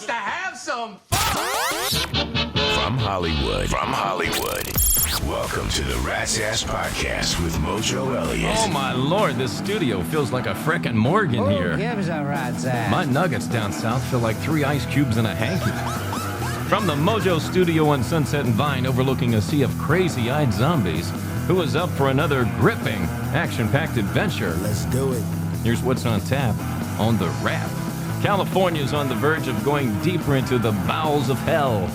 wants to have some fun. From Hollywood. Welcome to the Rat's Ass Podcast with Mojo Elliott. Oh my lord, this studio feels like a frickin' Morgan here. Gives a rat's ass. My nuggets down south feel like 3 ice cubes in a hanky. From the Mojo studio on Sunset and Vine overlooking a sea of crazy-eyed zombies, who is up for another gripping, action-packed adventure? Let's do it. Here's what's on tap on The Wrap. California's on the verge of going deeper into the bowels of hell.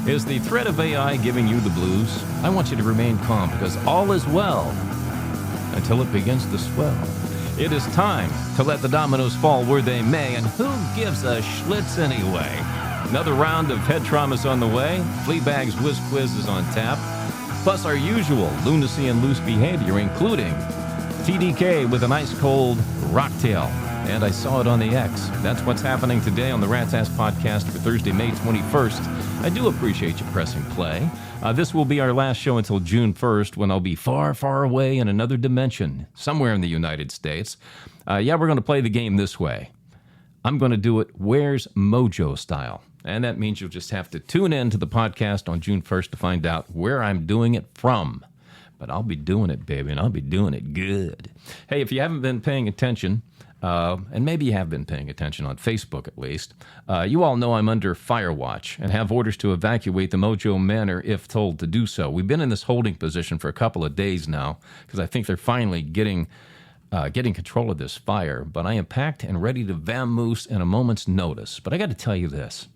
Is the threat of AI giving you the blues? I want you to remain calm because all is well until it begins to swell. It is time to let the dominoes fall where they may, and who gives a schlitz anyway? Another round of head traumas on the way. Fleabag's Whiz Quiz is on tap. Plus our usual lunacy and loose behavior, including TDK with an ice-cold rocktail. And I saw it on the X. That's what's happening today on the Rat's Ass Podcast for Thursday, May 21st. I do appreciate you pressing play. This will be our last show until June 1st, when I'll be far, far away in another dimension, somewhere in the United States. We're going to play the game this way. I'm going to do it Where's Mojo style. And that means you'll just have to tune in to the podcast on June 1st to find out where I'm doing it from. But I'll be doing it, baby, and I'll be doing it good. Hey, if you haven't been paying attention, and maybe you have been paying attention on Facebook at least, you all know I'm under fire watch and have orders to evacuate the Mojo Manor if told to do so. We've been in this holding position for a couple of days now because I think they're finally getting control of this fire. But I am packed and ready to vamoose in a moment's notice. But I got to tell you this.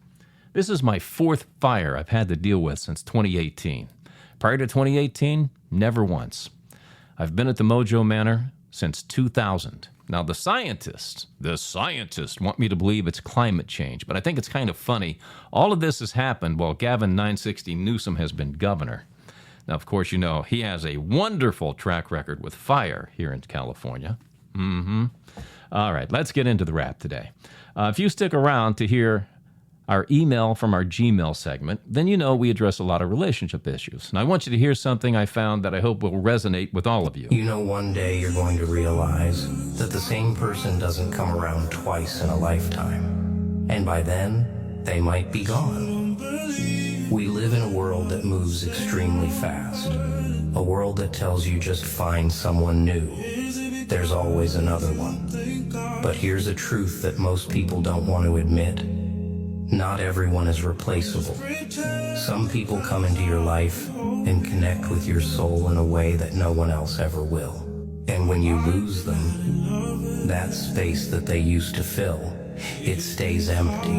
This is my 4th fire I've had to deal with since 2018. Prior to 2018, never once. I've been at the Mojo Manor since 2000. Now, the scientists want me to believe it's climate change, but I think it's kind of funny. All of this has happened while Gavin 960 Newsom has been governor. Now, of course, you know, he has a wonderful track record with fire here in California. All right, let's get into the wrap today. If you stick around to hear our email from our Gmail segment, then you know we address a lot of relationship issues. And I want you to hear something I found that I hope will resonate with all of you. You know, one day you're going to realize that the same person doesn't come around twice in a lifetime. And by then, they might be gone. We live in a world that moves extremely fast. A world that tells you just find someone new. There's always another one. But here's a truth that most people don't want to admit. Not everyone is replaceable. Some people come into your life and connect with your soul in a way that no one else ever will. And when you lose them, that space that they used to fill, it stays empty.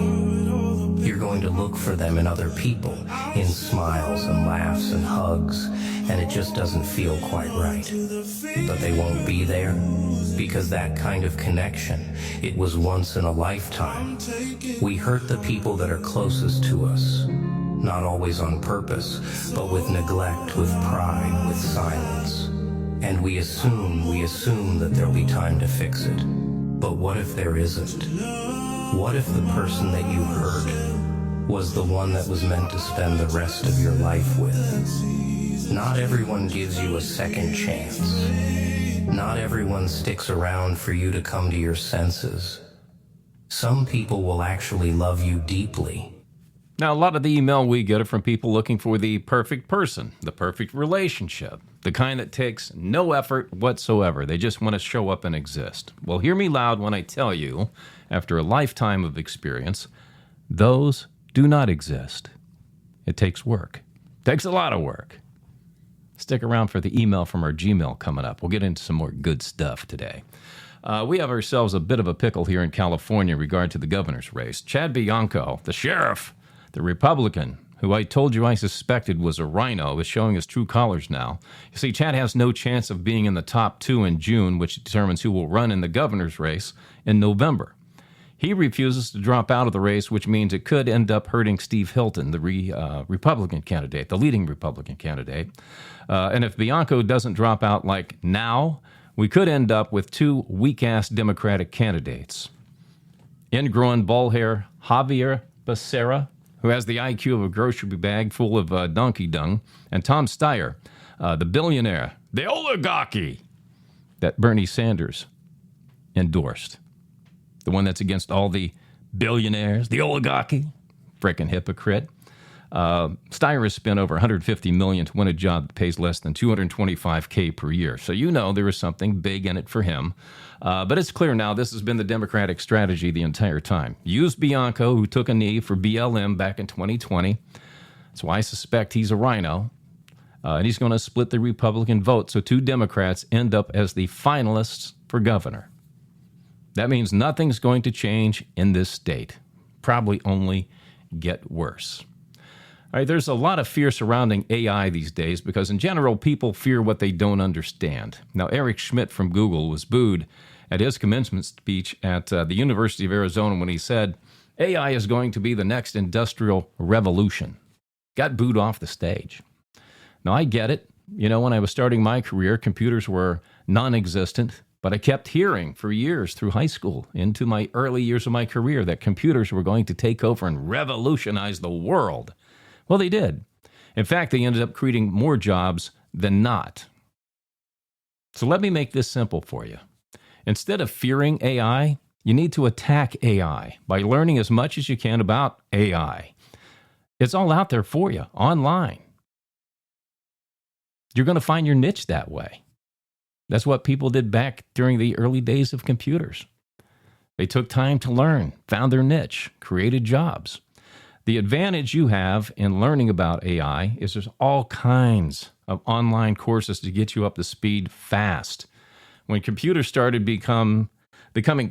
You're going to look for them in other people, in smiles and laughs and hugs, and it just doesn't feel quite right. But they won't be there, because that kind of connection, it was once in a lifetime. We hurt the people that are closest to us, not always on purpose, but with neglect, with pride, with silence. And we assume that there'll be time to fix it. But what if there isn't? What if the person that you hurt was the one that was meant to spend the rest of your life with? Not everyone gives you a second chance. Not everyone sticks around for you to come to your senses. Some people will actually love you deeply. Now, a lot of the email we get are from people looking for the perfect person, the perfect relationship, the kind that takes no effort whatsoever. They just want to show up and exist. Well, hear me loud when I tell you, after a lifetime of experience, those do not exist. It takes work. It takes a lot of work. Stick around for the email from our Gmail coming up. We'll get into some more good stuff today. We have ourselves a bit of a pickle here in California in regard to the governor's race. Chad Bianco, the sheriff, the Republican, who I told you I suspected was a rhino, is showing his true colors now. You see, Chad has no chance of being in the top 2 in June, which determines who will run in the governor's race in November. He refuses to drop out of the race, which means it could end up hurting Steve Hilton, the Republican candidate, the leading Republican candidate. And if Bianco doesn't drop out like now, we could end up with 2 weak-ass Democratic candidates. Ingrown bald hair Javier Becerra, who has the IQ of a grocery bag full of donkey dung, and Tom Steyer, the billionaire, the oligarchy that Bernie Sanders endorsed. The one that's against all the billionaires, the oligarchy. Frickin' hypocrite. Steyer has spent over $150 million to win a job that pays less than $225K per year. So you know there is something big in it for him. But it's clear now this has been the Democratic strategy the entire time. Use Bianco, who took a knee for BLM back in 2020. That's why I suspect he's a rhino. And he's going to split the Republican vote so two Democrats end up as the finalists for governor. That means nothing's going to change in this state. Probably only get worse. All right, there's a lot of fear surrounding AI these days because, in general, people fear what they don't understand. Now, Eric Schmidt from Google was booed at his commencement speech at the University of Arizona when he said, AI is going to be the next industrial revolution. Got booed off the stage. Now, I get it. You know, when I was starting my career, computers were non-existent, but I kept hearing for years through high school into my early years of my career that computers were going to take over and revolutionize the world. Well, they did. In fact, they ended up creating more jobs than not. So let me make this simple for you. Instead of fearing AI, you need to attack AI by learning as much as you can about AI. It's all out there for you, online. You're going to find your niche that way. That's what people did back during the early days of computers. They took time to learn, found their niche, created jobs. The advantage you have in learning about AI is there's all kinds of online courses to get you up to speed fast. When computers started becoming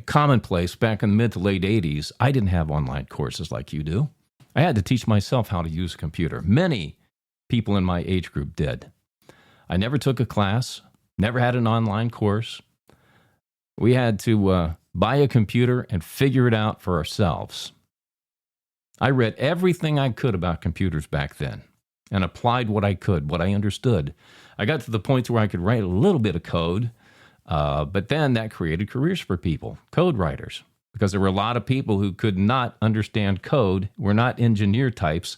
commonplace back in the mid to late 80s, I didn't have online courses like you do. I had to teach myself how to use a computer. Many people in my age group did. I never took a class, never had an online course. We had to buy a computer and figure it out for ourselves. I read everything I could about computers back then and applied what I could, what I understood. I got to the point where I could write a little bit of code, but then that created careers for people, code writers, because there were a lot of people who could not understand code, were not engineer types,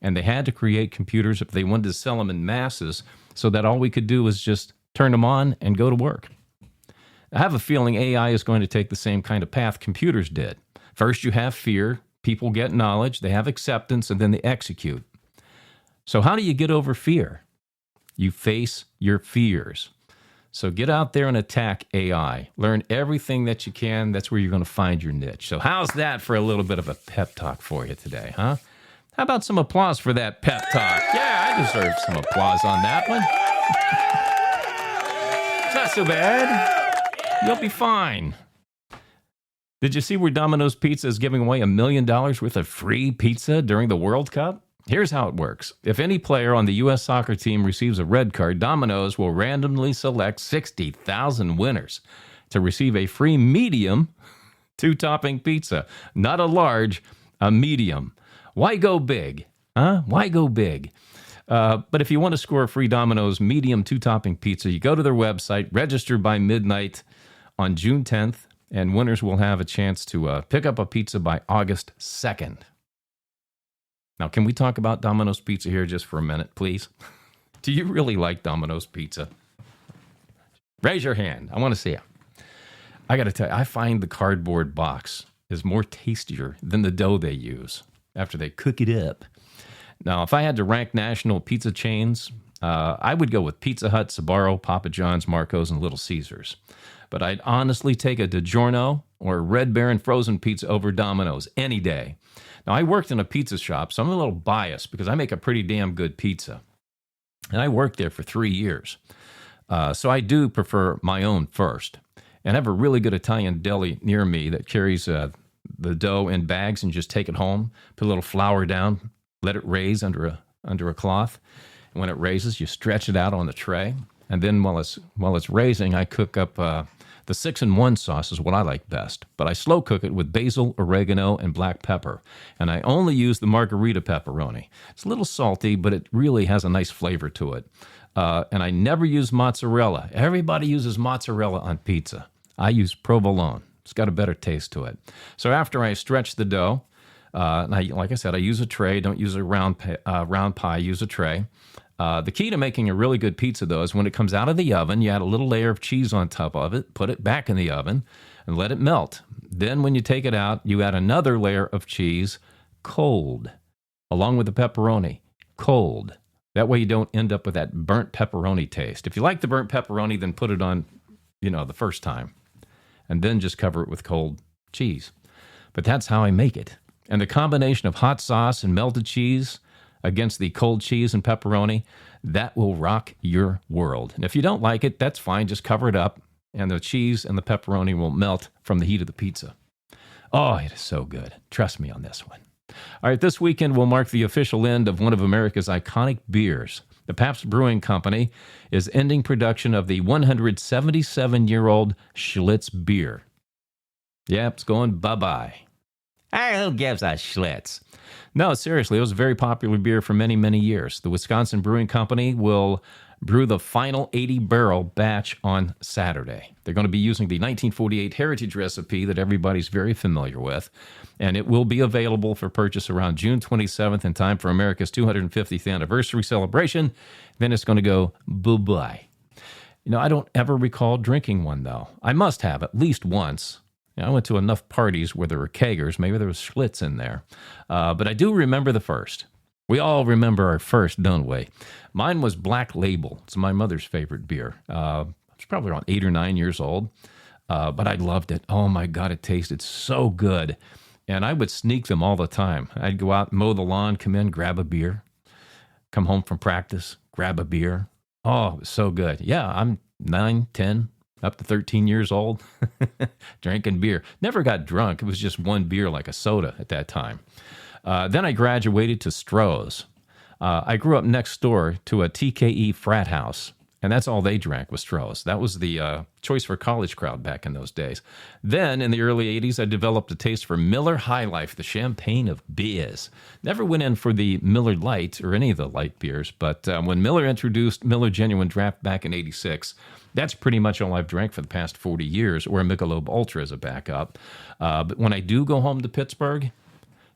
and they had to create computers if they wanted to sell them in masses so that all we could do was just turn them on and go to work. I have a feeling AI is going to take the same kind of path computers did. First, you have fear. People get knowledge, they have acceptance, and then they execute. So how do you get over fear? You face your fears. So get out there and attack AI. Learn everything that you can. That's where you're going to find your niche. So how's that for a little bit of a pep talk for you today, huh? How about some applause for that pep talk? Yeah, I deserve some applause on that one. It's not so bad. You'll be fine. Did you see where Domino's Pizza is giving away $1 million worth of free pizza during the World Cup? Here's how it works. If any player on the U.S. soccer team receives a red card, Domino's will randomly select 60,000 winners to receive a free medium two-topping pizza. Not a large, a medium. Why go big? Huh? Why go big? But if you want to score a free Domino's medium two-topping pizza, you go to their website, register by midnight on June 10th, and winners will have a chance to pick up a pizza by August 2nd. Now, can we talk about Domino's Pizza here just for a minute, please? Do you really like Domino's Pizza? Raise your hand. I want to see it. I got to tell you, I find the cardboard box is more tastier than the dough they use after they cook it up. Now, if I had to rank national pizza chains, I would go with Pizza Hut, Sbarro, Papa John's, Marco's, and Little Caesars. But I'd honestly take a DiGiorno or Red Baron frozen pizza over Domino's any day. Now, I worked in a pizza shop, so I'm a little biased because I make a pretty damn good pizza. And I worked there for 3 years. So I do prefer my own first. And I have a really good Italian deli near me that carries the dough in bags and just take it home, put a little flour down, let it raise under a cloth. And when it raises, you stretch it out on the tray. And then while it's raising, I cook up the 6-in-1 sauce is what I like best. But I slow cook it with basil, oregano, and black pepper. And I only use the margarita pepperoni. It's a little salty, but it really has a nice flavor to it. And I never use mozzarella. Everybody uses mozzarella on pizza. I use provolone. It's got a better taste to it. So after I stretch the dough, like I said, I use a tray. Don't use a round pie. Use a tray. The key to making a really good pizza, though, is when it comes out of the oven, you add a little layer of cheese on top of it, put it back in the oven, and let it melt. Then when you take it out, you add another layer of cheese, cold, along with the pepperoni, cold. That way you don't end up with that burnt pepperoni taste. If you like the burnt pepperoni, then put it on, the first time. And then just cover it with cold cheese. But that's how I make it. And the combination of hot sauce and melted cheese against the cold cheese and pepperoni, that will rock your world. And if you don't like it, that's fine. Just cover it up, and the cheese and the pepperoni will melt from the heat of the pizza. Oh, it is so good. Trust me on this one. All right, this weekend will mark the official end of one of America's iconic beers. The Pabst Brewing Company is ending production of the 177-year-old Schlitz beer. Yep, it's going bye-bye. Who gives a Schlitz? No, seriously, it was a very popular beer for many, many years. The Wisconsin Brewing Company will brew the final 80-barrel batch on Saturday. They're going to be using the 1948 heritage recipe that everybody's very familiar with, and it will be available for purchase around June 27th in time for America's 250th anniversary celebration. Then it's going to go bye-bye. I don't ever recall drinking one, though. I must have at least once. I went to enough parties where there were kegers. Maybe there was Schlitz in there. But I do remember the first. We all remember our first, don't we? Mine was Black Label. It's my mother's favorite beer. I was probably around 8 or 9 years old, but I loved it. Oh, my God, it tasted so good. And I would sneak them all the time. I'd go out, mow the lawn, come in, grab a beer, come home from practice, grab a beer. Oh, it was so good. Yeah, I'm 9, 10, up to 13 years old, drinking beer. Never got drunk. It was just one beer, like a soda at that time. Then I graduated to Stroh's. I grew up next door to a TKE frat house, and that's all they drank was Stroh's. That was the choice for college crowd back in those days. Then, in the early 80s, I developed a taste for Miller High Life, the champagne of beers. Never went in for the Miller Lite or any of the light beers, but when Miller introduced Miller Genuine Draft back in 86, that's pretty much all I've drank for the past 40 years, or a Michelob Ultra as a backup. But when I do go home to Pittsburgh,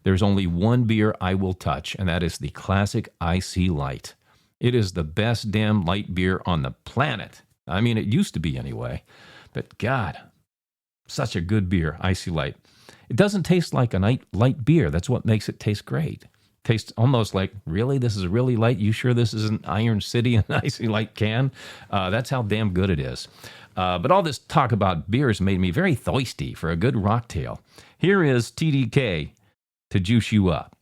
there's only one beer I will touch, and that is the classic IC Light. It is the best damn light beer on the planet. I mean, it used to be anyway. But God, such a good beer, IC Light. It doesn't taste like a light beer. That's what makes it taste great. Tastes almost like, really? This is really light? You sure this isn't Iron City and IC Light can? That's how damn good it is. But all this talk about beers made me very thirsty for a good rocktail. Here is TDK to juice you up.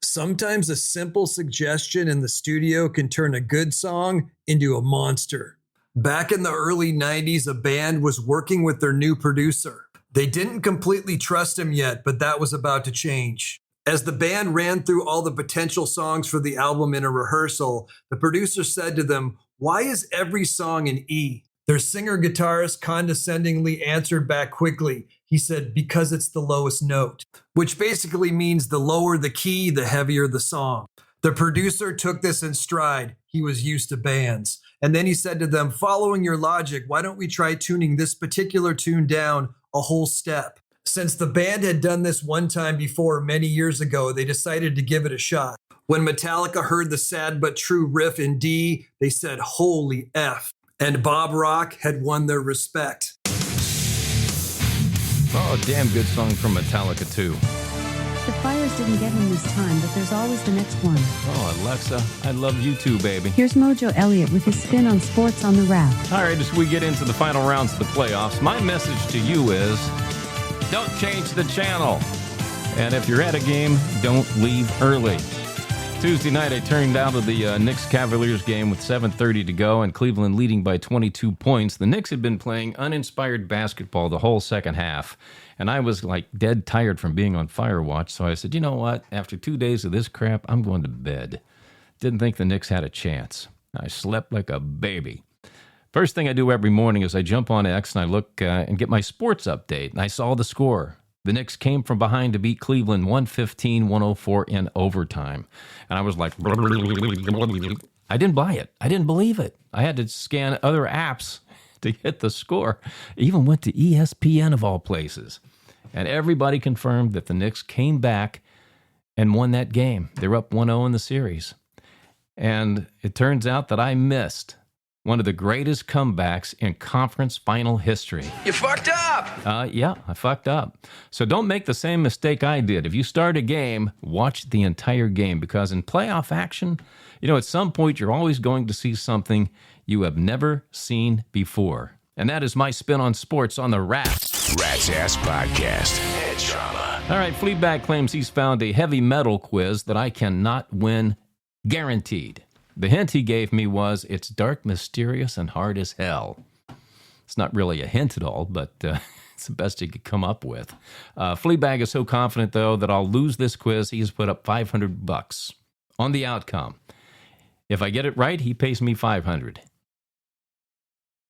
Sometimes a simple suggestion in the studio can turn a good song into a monster. Back in the early 90s, a band was working with their new producer. They didn't completely trust him yet, but that was about to change. As the band ran through all the potential songs for the album in a rehearsal, the producer said to them, "Why is every song in E?" Their singer-guitarist condescendingly answered back quickly. He said, "Because it's the lowest note," which basically means the lower the key, the heavier the song. The producer took this in stride. He was used to bands. And then he said to them, "Following your logic, why don't we try tuning this particular tune down a whole step?" Since the band had done this one time before many years ago, they decided to give it a shot. When Metallica heard the sad but true riff in D, they said, "Holy F." And Bob Rock had won their respect. Oh, damn good song from Metallica, too. The Flyers didn't get him this time, but there's always the next one. Oh, Alexa, I love you too, baby. Here's Mojo Elliott with his spin on sports on the Wrap. All right, as we get into the final rounds of the playoffs, my message to you is, don't change the channel. And if you're at a game, don't leave early. Tuesday night, I turned out of the Knicks-Cavaliers game with 7:30 to go and Cleveland leading by 22 points. The Knicks had been playing uninspired basketball the whole second half, and I was like dead tired from being on fire watch, so I said, you know what? After 2 days of this crap, I'm going to bed. Didn't think the Knicks had a chance. I slept like a baby. First thing I do every morning is I jump on X and I look and get my sports update, and I saw the score. The Knicks came from behind to beat Cleveland 115-104 in overtime. And I was like, I didn't buy it. I didn't believe it. I had to scan other apps to get the score. Even went to ESPN of all places. And everybody confirmed that the Knicks came back and won that game. They were up 1-0 in the series. And it turns out that I missed One of the greatest comebacks in conference final history. You fucked up! Yeah, I fucked up. So don't make the same mistake I did. If you start a game, watch the entire game, because in playoff action, at some point you're always going to see something you have never seen before. And that is my spin on sports on the Rats. Rat's Ass Podcast. Head trauma. All right, Fleabag claims he's found a heavy metal quiz that I cannot win, guaranteed. The hint he gave me was, it's dark, mysterious, and hard as hell. It's not really a hint at all, but it's the best he could come up with. Fleabag is so confident, though, that I'll lose this quiz. He has put up $500 on the outcome. If I get it right, he pays me $500.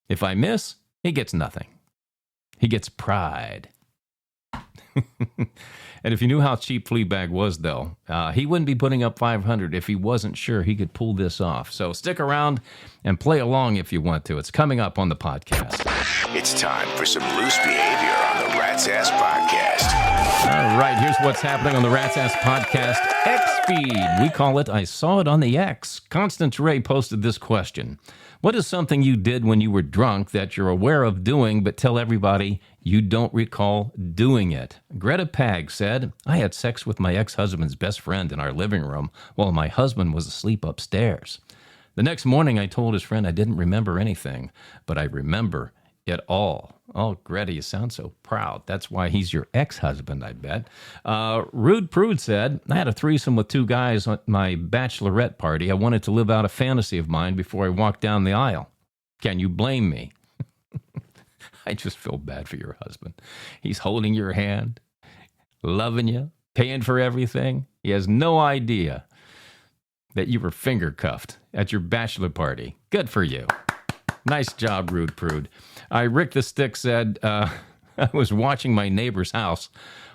If I miss, he gets nothing. He gets pride. And if you knew how cheap Fleabag was, though, he wouldn't be putting up $500 if he wasn't sure he could pull this off. So stick around and play along if you want to. It's coming up on the podcast. It's time for some loose behavior on the Rat's Ass Podcast. All right, here's what's happening on the Rat's Ass Podcast X feed. We call it I Saw It on the X. Constance Ray posted this question. What is something you did when you were drunk that you're aware of doing but tell everybody you don't recall doing it? Greta Pag said, I had sex with my ex-husband's best friend in our living room while my husband was asleep upstairs. The next morning I told his friend I didn't remember anything, but I remember it all. Oh, Greta, you sound so proud. That's why he's your ex-husband, I bet. Rude Prude said, I had a threesome with 2 guys at my bachelorette party. I wanted to live out a fantasy of mine before I walked down the aisle. Can you blame me? I just feel bad for your husband. He's holding your hand, loving you, paying for everything. He has no idea that you were finger cuffed at your bachelor party. Good for you. Nice job, Rude Prude. Rick the Stick said, I was watching my neighbor's house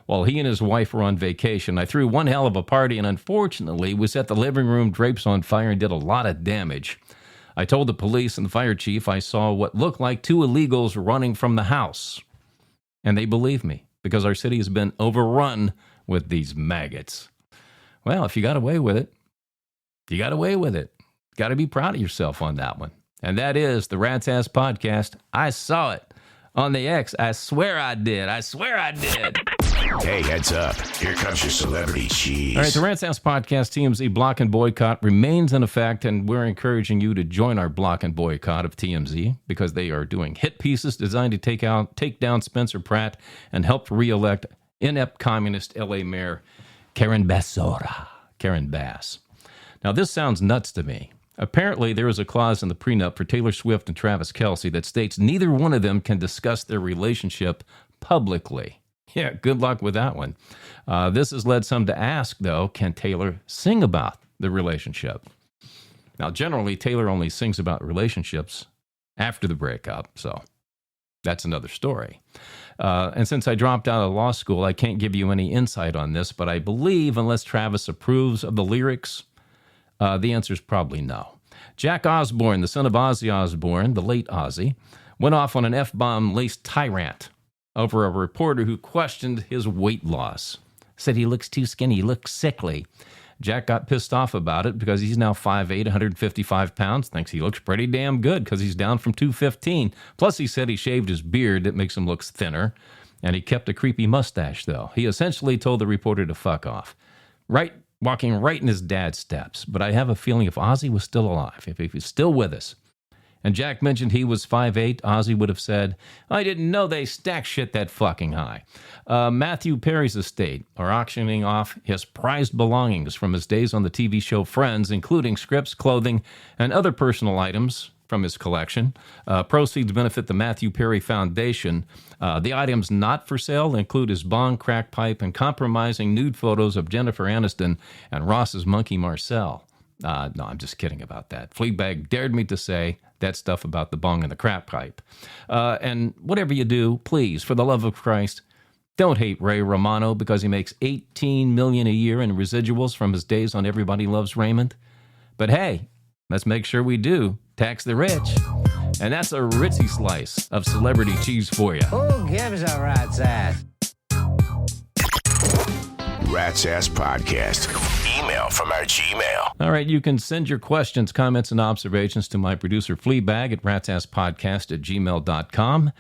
while he and his wife were on vacation. I threw one hell of a party and unfortunately was at the living room, drapes on fire, and did a lot of damage. I told the police and the fire chief I saw what looked like 2 illegals running from the house. And they believed me because our city has been overrun with these maggots. Well, if you got away with it, you got away with it. Got to be proud of yourself on that one. And that is the Rat's Ass Podcast. I saw it on the X. I swear I did. I swear I did. Hey, heads up. Here comes your celebrity cheese. All right, the Rat's Ass Podcast TMZ block and boycott remains in effect, and we're encouraging you to join our block and boycott of TMZ because they are doing hit pieces designed to take down Spencer Pratt and help re-elect inept communist LA Mayor Karen Bass. Now, this sounds nuts to me. Apparently, there is a clause in the prenup for Taylor Swift and Travis Kelce that states neither one of them can discuss their relationship publicly. Yeah, good luck with that one. This has led some to ask, though, can Taylor sing about the relationship? Now, generally, Taylor only sings about relationships after the breakup, so that's another story. And since I dropped out of law school, I can't give you any insight on this, but I believe unless Travis approves of the lyrics, the answer is probably no. Jack Osbourne, the son of Ozzy Osbourne, the late Ozzy, went off on an F-bomb-laced tirade over a reporter who questioned his weight loss. Said he looks too skinny, he looks sickly. Jack got pissed off about it because he's now 5'8", 155 pounds, thinks he looks pretty damn good because he's down from 215. Plus, he said he shaved his beard, that makes him look thinner, and he kept a creepy mustache, though. He essentially told the reporter to fuck off. Walking right in his dad's steps. But I have a feeling if Ozzy was still alive, if he was still with us, and Jack mentioned he was 5'8", Ozzy would have said, I didn't know they stack shit that fucking high. Matthew Perry's estate are auctioning off his prized belongings from his days on the TV show Friends, including scripts, clothing, and other personal items from his collection. Proceeds benefit the Matthew Perry Foundation. The items not for sale include his bong, crack pipe, and compromising nude photos of Jennifer Aniston and Ross's monkey Marcel. No, I'm just kidding about that. Fleabag dared me to say that stuff about the bong and the crack pipe. And whatever you do, please, for the love of Christ, don't hate Ray Romano because he makes $18 million a year in residuals from his days on Everybody Loves Raymond. But hey, let's make sure we do tax the rich. And that's a Ritzy slice of celebrity cheese for you. Who gives a rat's ass? Rat's Ass Podcast. Email from our Gmail. All right, you can send your questions, comments, and observations to my producer, Fleabag, at ratsasspodcast@gmail.com.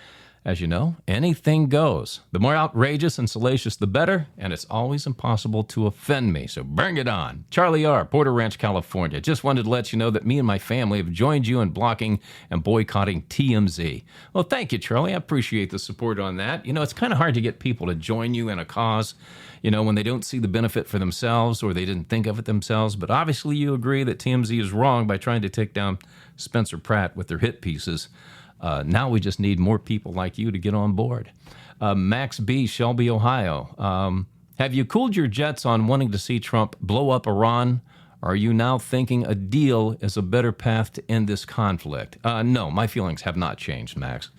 As you know, anything goes. The more outrageous and salacious, the better, and it's always impossible to offend me, so bring it on. Charlie R., Porter Ranch, California. Just wanted to let you know that me and my family have joined you in blocking and boycotting TMZ. Well, thank you, Charlie. I appreciate the support on that. You know, it's kind of hard to get people to join you in a cause, you know, when they don't see the benefit for themselves or they didn't think of it themselves. But obviously you agree that TMZ is wrong by trying to take down Spencer Pratt with their hit pieces. Now we just need more people like you to get on board. Max B., Shelby, Ohio. Have you cooled your jets on wanting to see Trump blow up Iran? Are you now thinking a deal is a better path to end this conflict? No, my feelings have not changed, Max.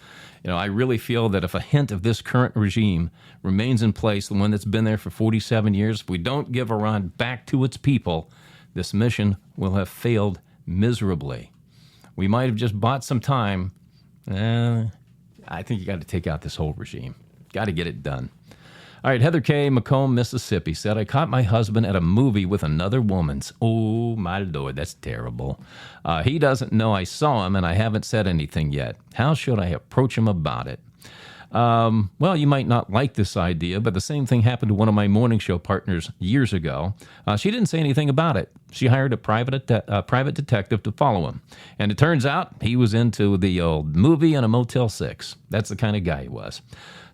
You know, I really feel that if a hint of this current regime remains in place, the one that's been there for 47 years, if we don't give Iran back to its people, this mission will have failed miserably. We might have just bought some time. I think you got to take out this whole regime. Got to get it done. All right, Heather K., Macomb, Mississippi, said, I caught my husband at a movie with another woman's. Oh, my Lord, that's terrible. He doesn't know I saw him, and I haven't said anything yet. How should I approach him about it? Well, you might not like this idea, but the same thing happened to one of my morning show partners years ago. She didn't say anything about it. She hired a private detective to follow him. And it turns out he was into the old movie and a Motel 6. That's the kind of guy he was.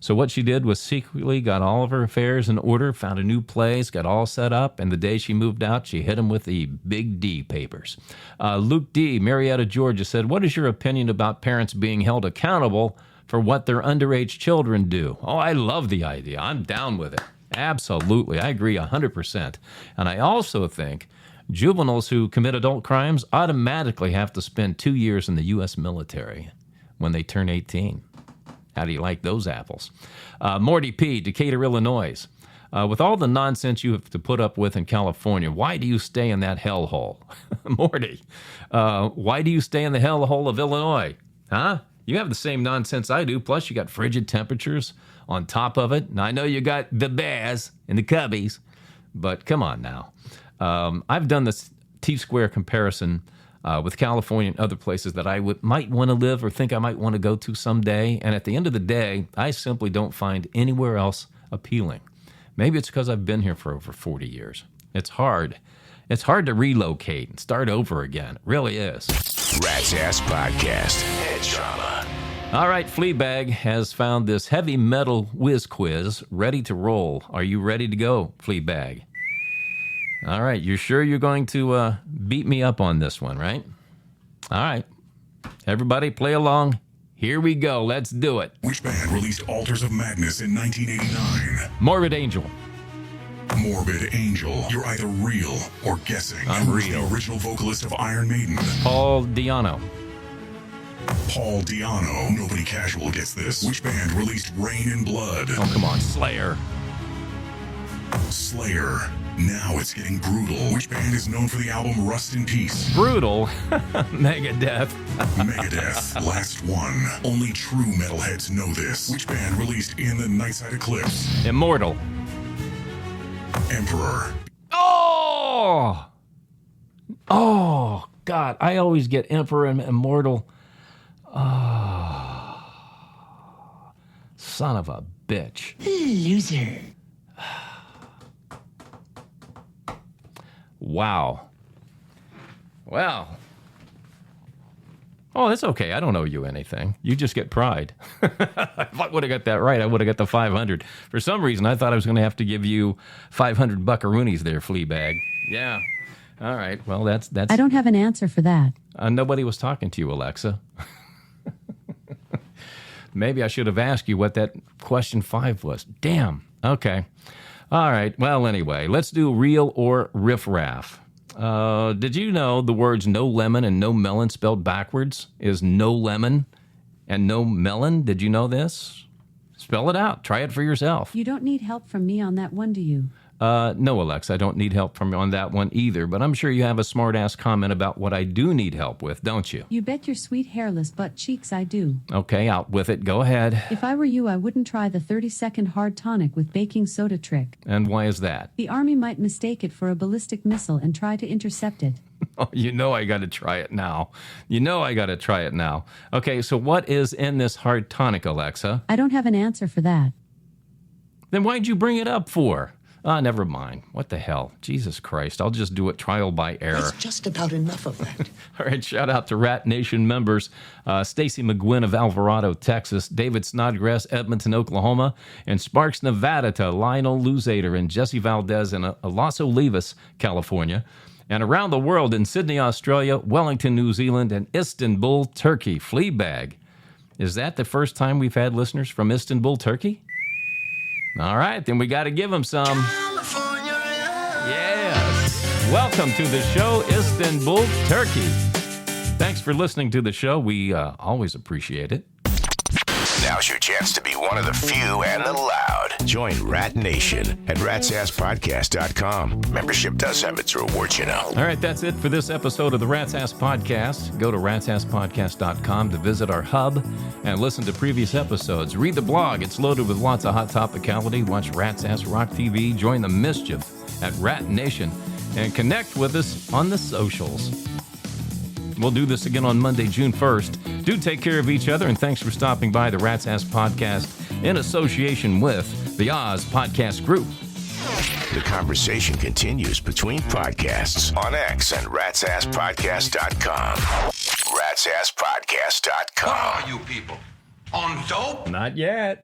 So what she did was secretly got all of her affairs in order, found a new place, got all set up, and the day she moved out, she hit him with the Big D papers. Luke D., Marietta, Georgia, said, what is your opinion about parents being held accountable for what their underage children do? Oh, I love the idea. I'm down with it. Absolutely. I agree 100%. And I also think juveniles who commit adult crimes automatically have to spend 2 years in the U.S. military when they turn 18. How do you like those apples? Morty P., Decatur, Illinois. With all the nonsense you have to put up with in California, why do you stay in that hellhole? Morty, why do you stay in the hellhole of Illinois? Huh? You have the same nonsense I do, plus you got frigid temperatures on top of it. Now, I know you got the bears and the cubbies, but come on now. I've done this T-square comparison with California and other places that I might want to live or think I might want to go to someday, and at the end of the day, I simply don't find anywhere else appealing. Maybe it's because I've been here for over 40 years. It's hard. It's hard to relocate and start over again. It really is. Rat's Ass Podcast. Head trauma. All right, Fleabag has found this heavy metal whiz quiz ready to roll. Are you ready to go, Fleabag? All right, you're sure you're going to beat me up on this one, right? All right. Everybody play along. Here we go. Let's do it. Which band released Altars of Madness in 1989? Morbid Angel. Morbid Angel. You're either real or guessing. I'm Who's real. the original vocalist of Iron Maiden? Paul Di'Anno. Paul Di'Anno. Nobody casual gets this. Which band released Rain and Blood? Oh, come on. Slayer. Slayer. Now it's getting brutal. Which band is known for the album Rust in Peace? Brutal. Megadeth. Megadeth. Last one. Only true metalheads know this. Which band released In the Nightside Eclipse? Immortal. Emperor. Oh! Oh, God. I always get Emperor and Immortal. Oh. Son of a bitch. Loser. Wow. Well. Oh, that's okay. I don't owe you anything. You just get pride. If I would have got that right, I would have got the 500. For some reason, I thought I was going to have to give you 500 buckaroonies there, Fleabag. Yeah. All right. Well, that's. I don't have an answer for that. Nobody was talking to you, Alexa. Maybe I should have asked you what that question 5 was. Damn. Okay. All right. Well, anyway, let's do real or riff-raff. Did you know the words no lemon and no melon spelled backwards is no lemon and no melon? Did you know this? Spell it out. Try it for yourself. You don't need help from me on that one, do you? No, Alexa, I don't need help from you on that one either, but I'm sure you have a smart-ass comment about what I do need help with, don't you? You bet your sweet hairless butt cheeks I do. Okay, out with it. Go ahead. If I were you, I wouldn't try the 30-second hard tonic with baking soda trick. And why is that? The Army might mistake it for a ballistic missile and try to intercept it. Oh, you know I got to try it now. Okay, so what is in this hard tonic, Alexa? I don't have an answer for that. Then why'd you bring it up for? Never mind. What the hell? Jesus Christ. I'll just do it trial by error. That's just about enough of that. All right, shout out to Rat Nation members, Stacy McGuinn of Alvarado, Texas, David Snodgrass, Edmonton, Oklahoma, and Sparks, Nevada to Lionel Luzader and Jesse Valdez in Los Olivos, California, and around the world in Sydney, Australia, Wellington, New Zealand, and Istanbul, Turkey. Fleabag. Is that the first time we've had listeners from Istanbul, Turkey? All right, then we got to give them some. Yes. Welcome to the show, Istanbul, Turkey. Thanks for listening to the show. We always appreciate it. Now's your chance to be one of the few and the loud. Join Rat Nation at ratsasspodcast.com. Membership does have its rewards, you know. All right, that's it for this episode of the Rat's Ass Podcast. Go to ratsasspodcast.com to visit our hub and listen to previous episodes. Read the blog. It's loaded with lots of hot topicality. Watch Rat's Ass Rock TV. Join the mischief at Rat Nation. And connect with us on the socials. We'll do this again on Monday, June 1st. Do take care of each other, and thanks for stopping by the Rat's Ass Podcast in association with the Oz Podcast Group. The conversation continues between podcasts on X and ratsasspodcast.com. ratsasspodcast.com. What are you people? On dope? Not yet.